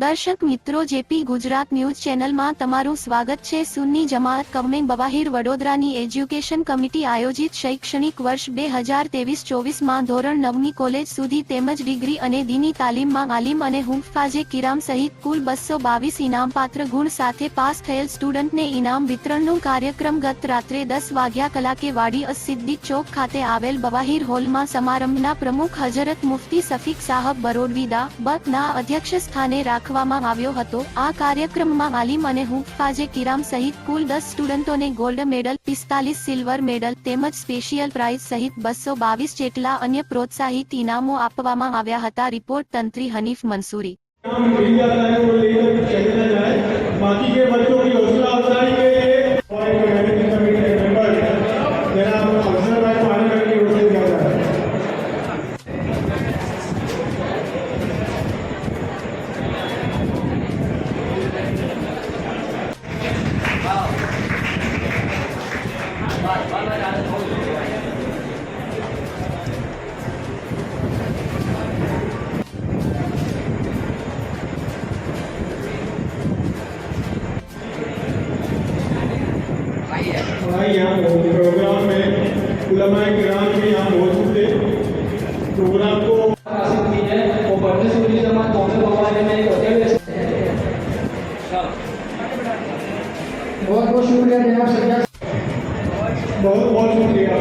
દર્શક મિત્રો, JP Gujarat news ચેનલમાં તમારું સ્વાગત છે। સુન્ની જમાત કૌમે બવાહીર વડોદરાની એજ્યુકેશન કમિટી આયોજિત શૈક્ષણિક વર્ષ 2023-24માં ધોરણ 9ની કોલેજ સુધી તેમજ ડિગ્રી અને દીની તાલીમમાં આલિમ અને હુફાઝે કિરામ સહિત કુલ 222 ઇનામપાત્ર ગુણ સાથે પાસ થયેલ સ્ટુડન્ટને ઇનામ વિતરણનો કાર્યક્રમ ગત રાત્રે 10 વાગ્યા કલાકે વાડી સિદ્દીક ચોક ખાતે આવેલ બવાહીર હોલમાં સમારંભના પ્રમુખ હજરત મુફ્તી સફીક સાહબ બરોડવીદા બના અધ્યક્ષ સ્થાને રાખવામાં આવ્યો હતો। આ કાર્યક્રમમાં આલિમ અને હુફાઝે કિરામ સહિત કુલ 10 સ્ટુડન્ટોને ગોલ્ડ મેડલ, 45 સિલ્વર મેડલ તેમજ સ્પેશિયલ પ્રાઇઝ સહિત 222 જેટલા અન્ય પ્રોત્સાહિત ઇનામો આપવામાં આવ્યા હતા। રિપોર્ટ તંત્રી હનીફ મંसूरी। यहाँ प्रोग्राम में उलमाए किराम भी यहाँ मौजूद थे। प्रोग्राम को हासिल की है और बढ़ते सुन्नी जमात कौमे बवाहीर में एक अकेले बहुत बहुत शुक्रिया जनाब सज्जाद, बहुत बहुत शुक्रिया।